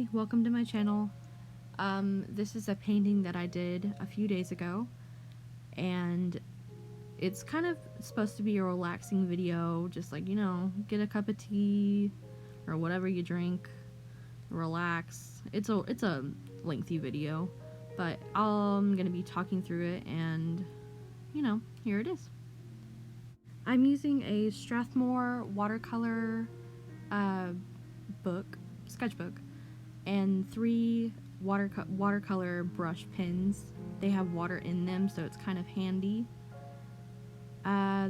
Hi, welcome to my channel. This is a painting that I did a few days ago, and it's kind of supposed to be a relaxing video, just like, get a cup of tea or whatever you drink, relax. It's a lengthy video, but I'm gonna be talking through it, and here it is. I'm using a Strathmore watercolor sketchbook, and 3 watercolor brush pens. They have water in them, so it's kind of handy.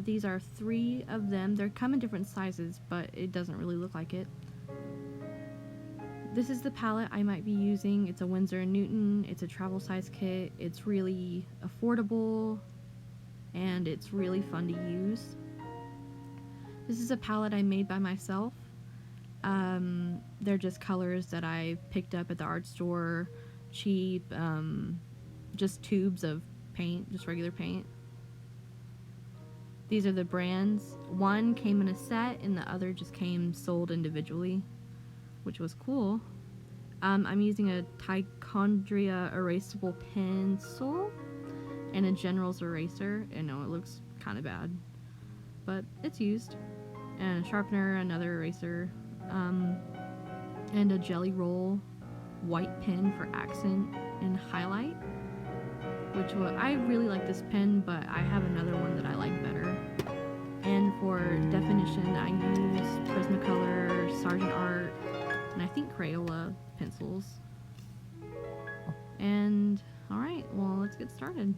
These are 3 of them. They come in different sizes, but it doesn't really look like it. This is the palette I might be using. It's a Winsor & Newton. It's a travel size kit. It's really affordable, and it's really fun to use. This is a palette I made by myself. They're just colors that I picked up at the art store, cheap, just tubes of paint, just regular paint. These are the brands. One came in a set and the other just came sold individually, which was cool. I'm using a Tichondria erasable pencil and a General's eraser. I know it looks kind of bad, but it's used. And a sharpener, another eraser, and a Jelly Roll white pen for accent and highlight, I really like this pen, but I have another one that I like better. And for definition, I use Prismacolor, Sargent Art, and I think Crayola pencils. And alright, well, let's get started.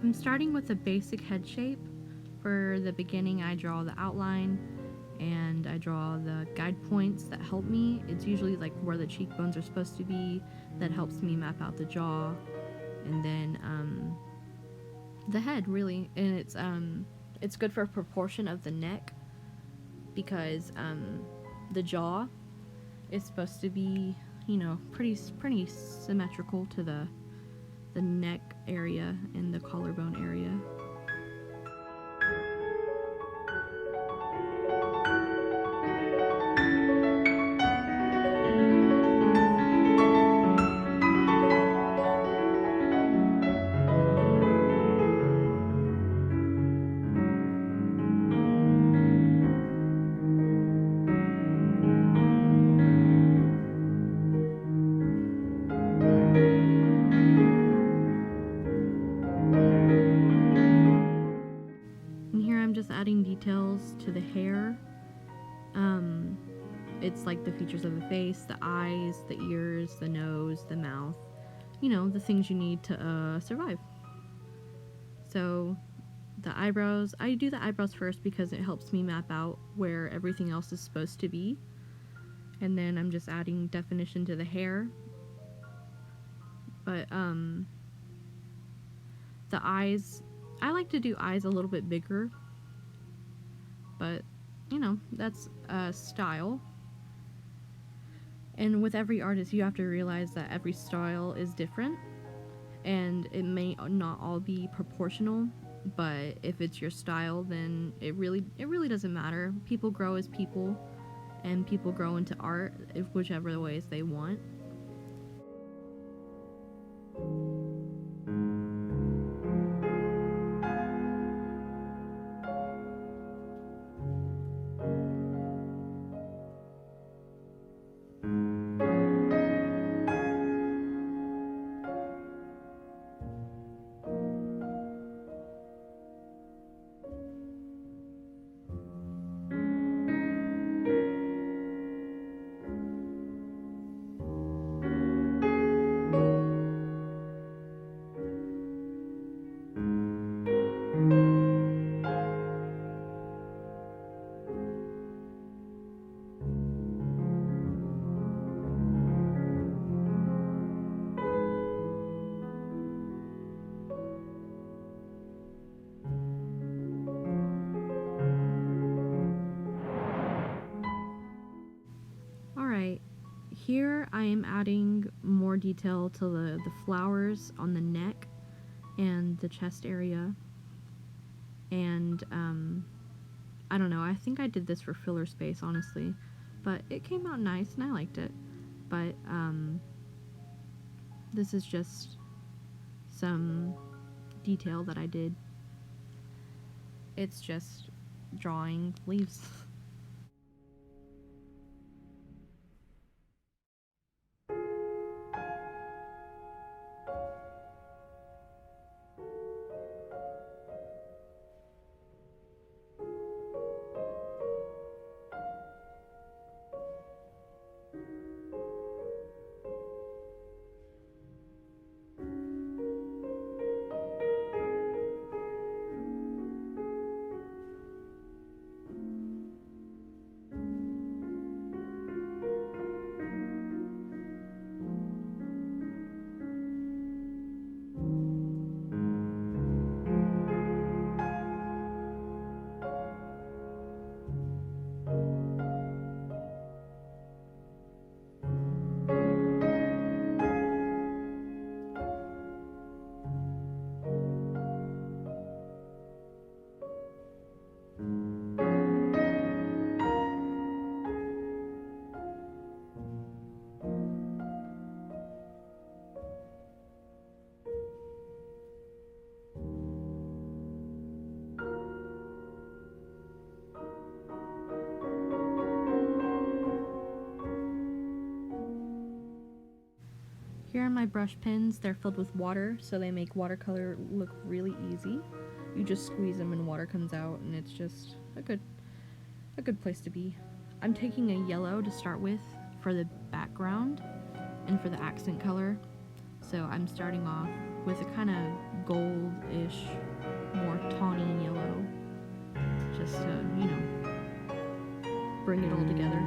I'm starting with a basic head shape. For the beginning, I draw the outline and I draw the guide points that help me. It's usually like where the cheekbones are supposed to be. That helps me map out the jaw, and then the head, really. And it's good for proportion of the neck, because the jaw is supposed to be, pretty symmetrical to the neck area and the collarbone area. Adding details to the hair. It's like the features of the face, the eyes, the ears, the nose, the mouth, the things you need to survive. So the eyebrows, I do the eyebrows first because it helps me map out where everything else is supposed to be, and then I'm just adding definition to the hair. But the eyes, I like to do eyes a little bit bigger, but that's a style. And with every artist, you have to realize that every style is different, and it may not all be proportional, but if it's your style, then it really doesn't matter. People grow as people, and people grow into art whichever ways they want. here I am adding more detail to the flowers on the neck and the chest area. And I don't know, I think I did this for filler space, honestly, but it came out nice and I liked it. But this is just some detail that I did. It's just drawing leaves. Here are my brush pens. They're filled with water, so they make watercolor look really easy. You just squeeze them and water comes out, and it's just a good place to be. I'm taking a yellow to start with for the background and for the accent color. So I'm starting off with a kind of gold-ish, more tawny yellow, just to, you know, bring it all together.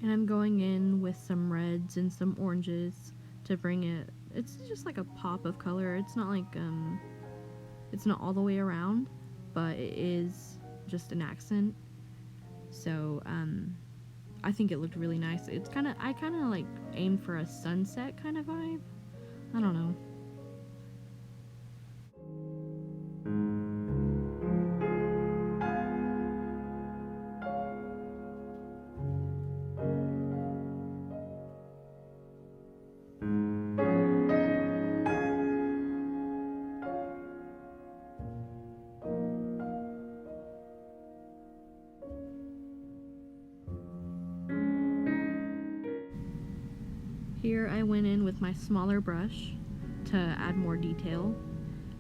And I'm going in with some reds and some oranges to bring it, it's just like a pop of color. It's not like, it's not all the way around, but it is just an accent. So, I think it looked really nice. It's I kind of like aimed for a sunset kind of vibe. I don't know. Here I went in with my smaller brush to add more detail.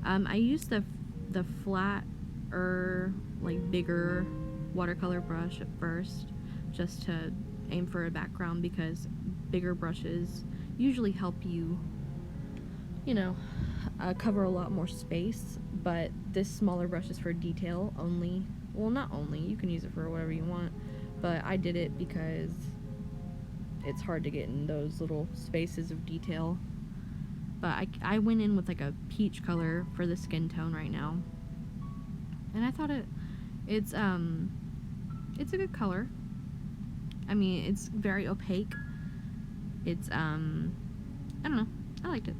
I used the flatter, like bigger watercolor brush at first, just to aim for a background, because bigger brushes usually help you, you know, cover a lot more space, but this smaller brush is for detail only. Well, not only, you can use it for whatever you want, but I did it because it's hard to get in those little spaces of detail. But I went in with like a peach color for the skin tone right now, and I thought it's a good color. I mean, it's very opaque. It's I don't know, I liked it.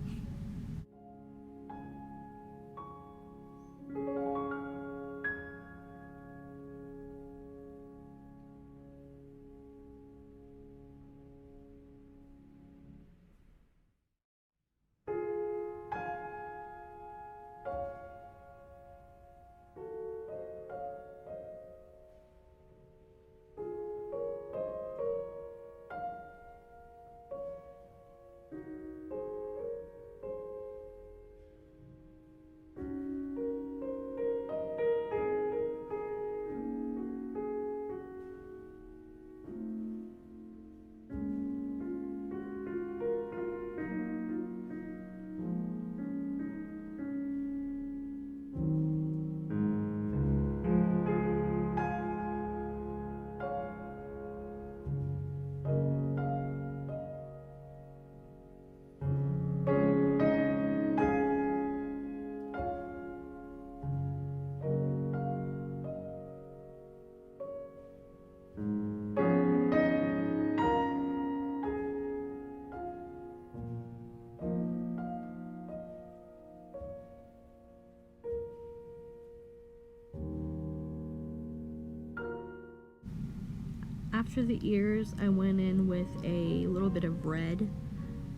After the ears, I went in with a little bit of red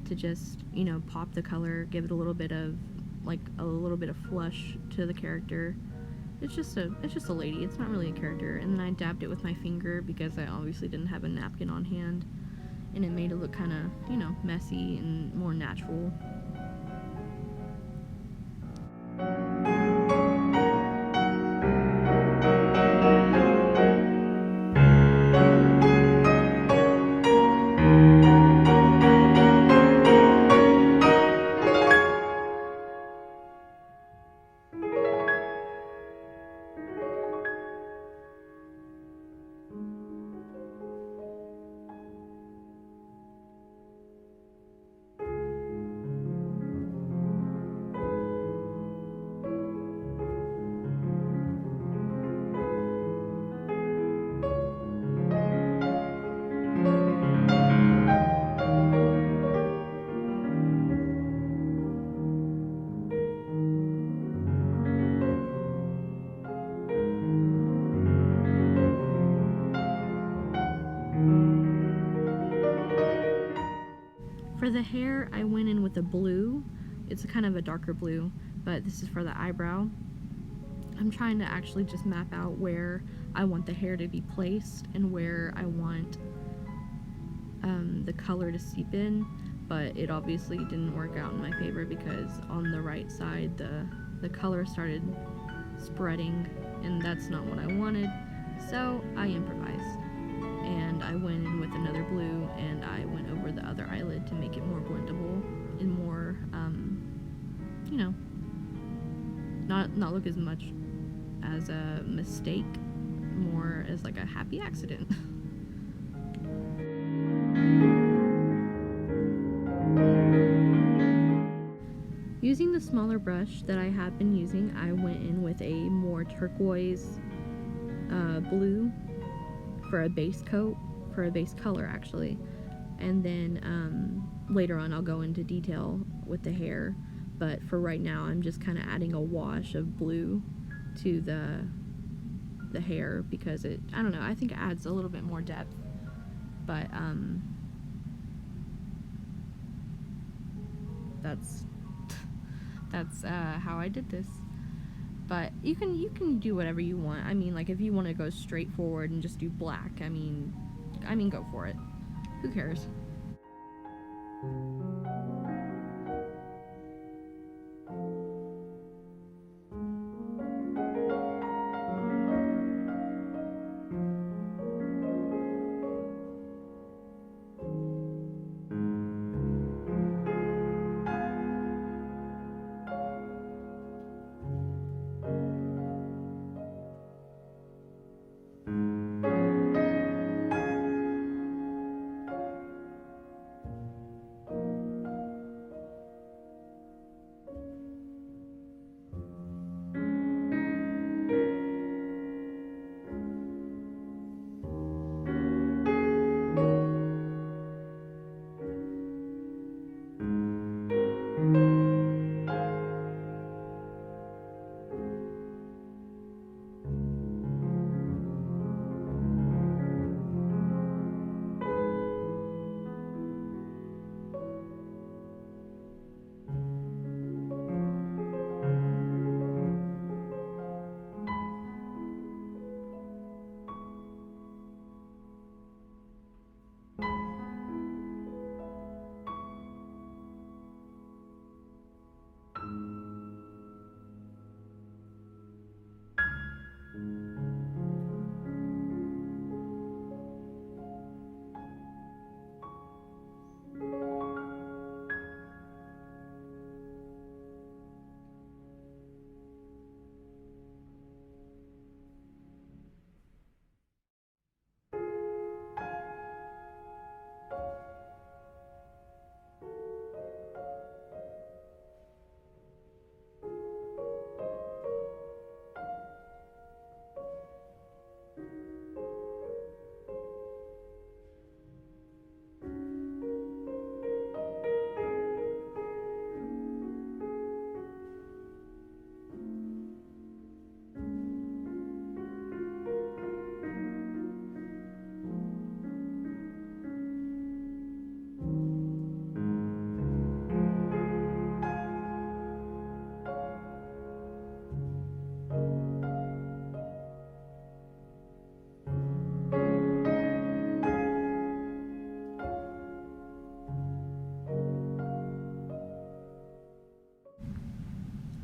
to just, you know, pop the color, give it a little bit of flush to the character. It's just a lady. It's not really a character. And then I dabbed it with my finger because I obviously didn't have a napkin on hand, and it made it look kind of, you know, messy and more natural. For the hair, I went in with a blue. It's a kind of a darker blue, but this is for the eyebrow. I'm trying to actually just map out where I want the hair to be placed and where I want the color to seep in, but it obviously didn't work out in my favor because on the right side the color started spreading, and that's not what I wanted, so I improvised. And I went in with another blue, and I went over the other eyelid to make it more blendable and more, you know, not look as much as a mistake, more as like a happy accident. Using the smaller brush that I have been using, I went in with a more turquoise blue for a base coat, for a base color actually, and then later on I'll go into detail with the hair, but for right now I'm just kind of adding a wash of blue to the hair because it, I don't know, I think it adds a little bit more depth, but that's how I did this. But you can do whatever you want. I mean, like, if you want to go straight forward and just do black, I mean, go for it. Who cares?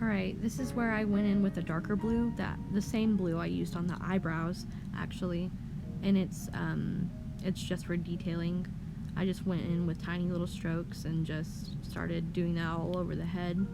Alright, this is where I went in with a darker blue, the same blue I used on the eyebrows, actually. And it's just for detailing. I just went in with tiny little strokes and just started doing that all over the head.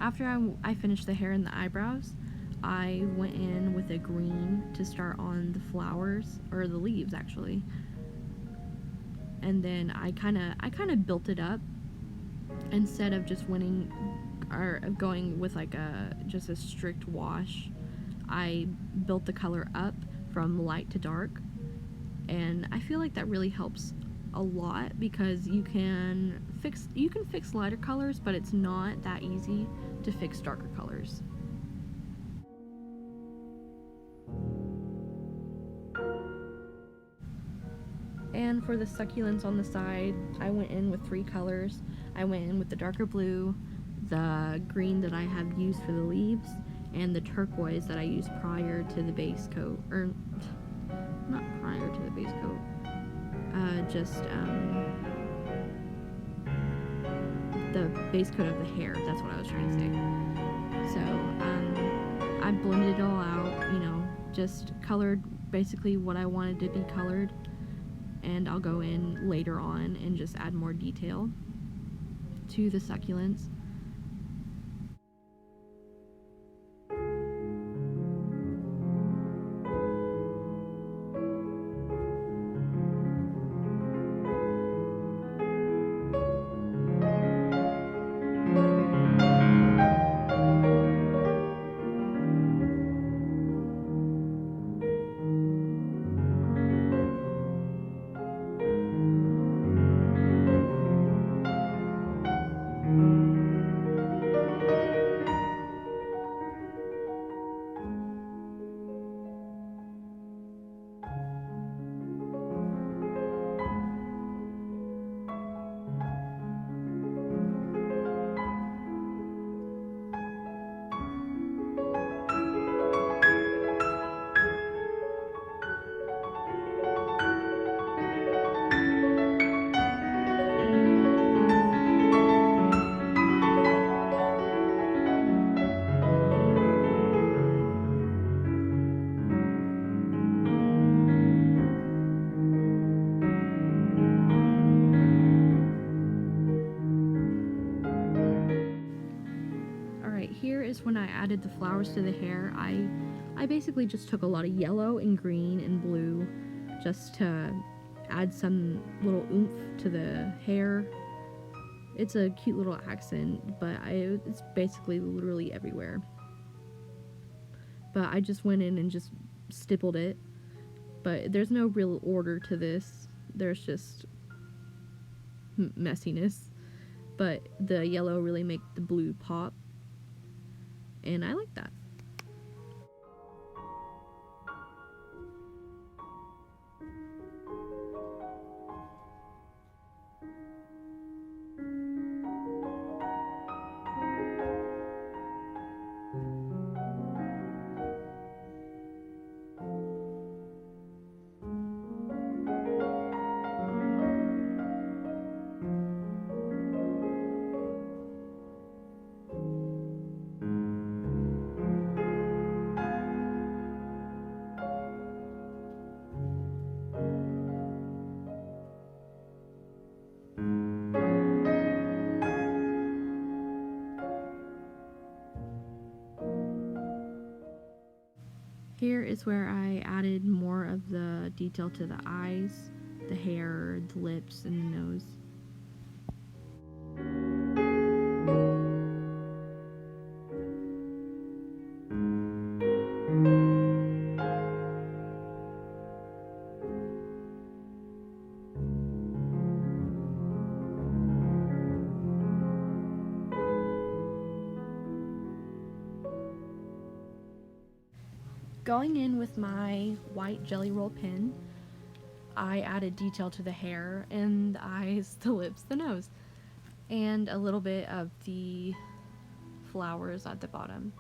After I finished the hair and the eyebrows, I went in with a green to start on the flowers, or the leaves actually. And then I kind of built it up instead of just winning or going with like just a strict wash. I built the color up from light to dark, and I feel like that really helps a lot because you can fix lighter colors, but it's not that easy to fix darker colors. And for the succulents on the side, I went in with 3 colors. I went in with the darker blue, the green that I have used for the leaves, and the turquoise that I used prior to the base coat, or not prior to the base coat, the base coat of the hair, that's what I was trying to say. So, I blended it all out, you know, just colored basically what I wanted to be colored, and I'll go in later on and just add more detail to the succulents. Here is when I added the flowers to the hair. I basically just took a lot of yellow and green and blue just to add some little oomph to the hair. It's a cute little accent, but it's basically literally everywhere. But I just went in and just stippled it. But there's no real order to this. There's just messiness. But the yellow really make the blue pop. And I like that. Here is where I added more of the detail to the eyes, the hair, the lips, and the nose. Going in with my white Jelly Roll pen, I added detail to the hair and the eyes, the lips, the nose, and a little bit of the flowers at the bottom.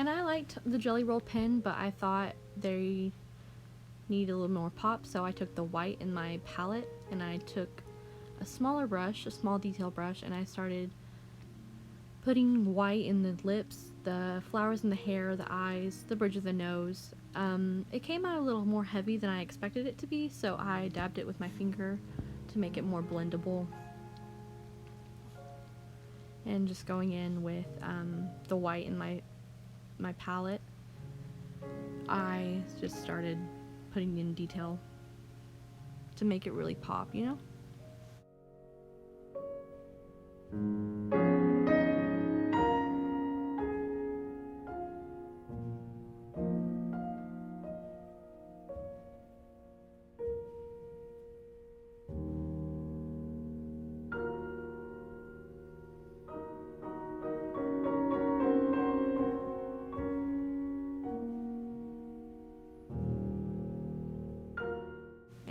And I liked the Jelly Roll pen, but I thought they needed a little more pop, so I took the white in my palette and I took a smaller brush, a small detail brush, and I started putting white in the lips, the flowers in the hair, the eyes, the bridge of the nose. It came out a little more heavy than I expected it to be, so I dabbed it with my finger to make it more blendable. And just going in with the white in my palette, I just started putting in detail to make it really pop, you know?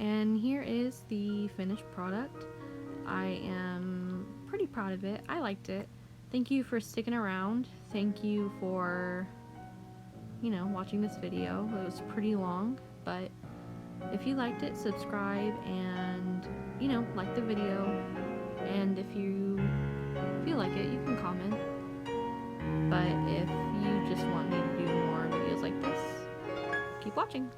And here is the finished product. I am pretty proud of it. I liked it. Thank you for sticking around. Thank you for, watching this video. It was pretty long, but if you liked it, subscribe and, like the video. And if you feel like it, you can comment. But if you just want me to do more videos like this, keep watching.